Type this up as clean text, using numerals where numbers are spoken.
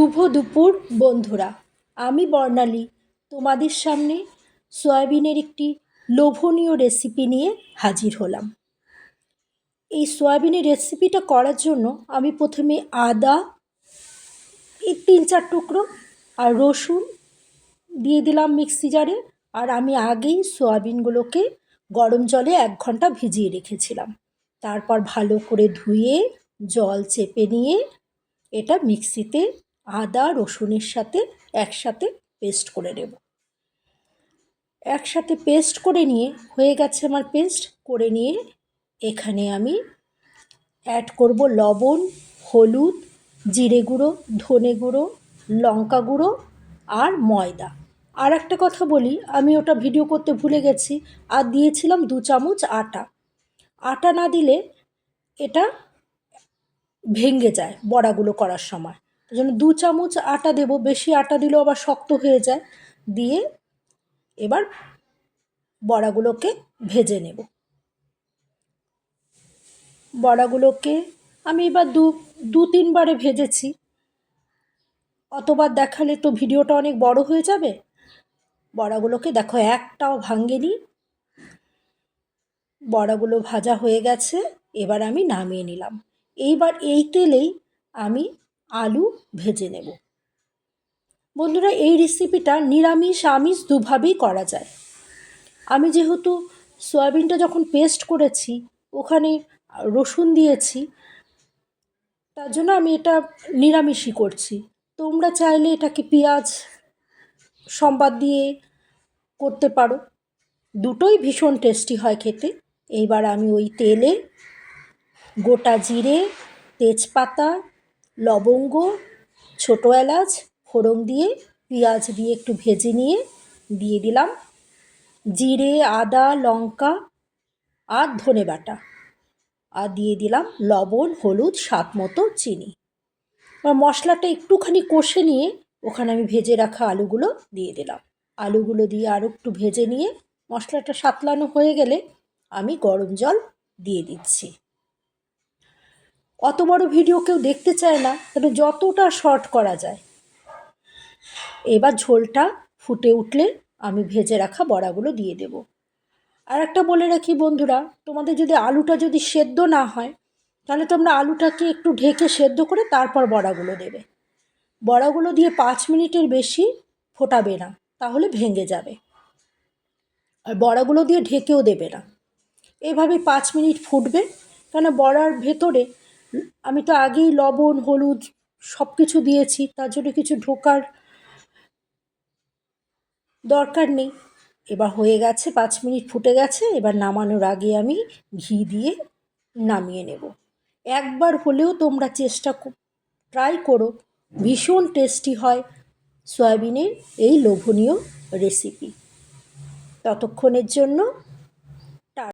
শুভ দুপুর বন্ধুরা, আমি বর্ণালী তোমাদের সামনে সয়াবিনের একটি লোভনীয় রেসিপি নিয়ে হাজির হলাম। এই সয়াবিনের রেসিপিটা করার জন্য আমি প্রথমে আদা এই 3-4 টুকরো আর রসুন দিয়ে দিলাম মিক্সি জারে। আর আমি আগেই সয়াবিনগুলোকে গরম জলে 1 ঘন্টা ভিজিয়ে রেখেছিলাম। তারপর ভালো করে ধুয়ে জল চেপে নিয়ে এটা মিক্সিতে আদা রসুনের সাথে একসাথে পেস্ট করে নেব। একসাথে পেস্ট করে নিয়ে হয়ে গেছে আমার পেস্ট করে নিয়ে এখানে আমি অ্যাড করব লবণ, হলুদ, জিরে গুঁড়ো, ধনে গুঁড়ো, লঙ্কা গুঁড়ো আর ময়দা। আর একটা কথা বলি, আমি ওটা ভিডিও করতে ভুলে গেছি, আর দিয়েছিলাম 2 চামচ আটা। আটা না দিলে এটা ভেঙে যায় বড়াগুলো করার সময়, ওই জন্য 2 চামচ আটা দেব। বেশি আটা দিলেও আবার শক্ত হয়ে যায়। দিয়ে এবার বড়াগুলোকে ভেজে নেব। বড়াগুলোকে আমি এবার 2-3 বারে ভেজেছি। অতবার দেখালে তো ভিডিওটা অনেক বড় হয়ে যাবে। বড়াগুলোকে দেখো একটাও ভাঙেনি। বড়াগুলো ভাজা হয়ে গেছে, এবার আমি নামিয়ে নিলাম। এইবার এই তেলেই আমি আলু ভেজে নেব। বন্ধুরা, এই রেসিপিটা নিরামিষ আমিষ দুভাবেই করা যায়। আমি যেহেতু সয়াবিনটা যখন পেস্ট করেছি ওখানে রসুন দিয়েছি, তার জন্য আমি এটা নিরামিষই করছি। তোমরা চাইলে এটাকে পেঁয়াজ সম্বাদ দিয়ে করতে পারো, দুটোই ভীষণ টেস্টি হয় খেতে। এইবার আমি ওই তেলে গোটা জিরে, তেজপাতা, লবঙ্গ, ছোটো এলাচ ফোড়ন দিয়ে পেঁয়াজ দিয়ে একটু ভেজে নিয়ে দিয়ে দিলাম জিরে, আদা, লঙ্কা আর ধনে বাটা, আর দিয়ে দিলাম লবণ, হলুদ, স্বাদ মতো চিনি। আর মশলাটা একটুখানি কষে নিয়ে ওখানে আমি ভেজে রাখা আলুগুলো দিয়ে দিলাম। আলুগুলো দিয়ে আরও একটু ভেজে নিয়ে মশলাটা সাঁতলানো হয়ে গেলে আমি গরম জল দিয়ে দিচ্ছি। অত বড় ভিডিও কেউ দেখতে চায় না, তবে যতটা শর্ট করা যায়। এবার ঝোলটা ফুটে উঠলে আমি ভেজে রাখা বড়াগুলো দিয়ে দেব। আর একটা বলে রাখি বন্ধুরা, তোমাদের যদি আলুটা যদি সেদ্ধ না হয় তাহলে তোমরা আলুটাকে একটু ঢেকে সেদ্ধ করে তারপর বড়াগুলো দেবে। বড়াগুলো দিয়ে 5 মিনিটের বেশি ফোটাবে না, তাহলে ভেঙে যাবে। আর বড়াগুলো দিয়ে ঢেকেও দেবে না, এভাবে 5 মিনিট ফুটবে। কেন বড়ার ভেতরে আমি তো আগেই লবণ, হলুদ সব কিছু দিয়েছি, তার জন্য কিছু ঢোকার দরকার নেই। এবার হয়ে গেছে, 5 মিনিট ফুটে গেছে। এবার নামানোর আগে আমি ঘি দিয়ে নামিয়ে নেব। একবার হলেও তোমরা ট্রাই করো, ভীষণ টেস্টি হয় সয়াবিনের এই লোভনীয় রেসিপি। ততক্ষণের জন্য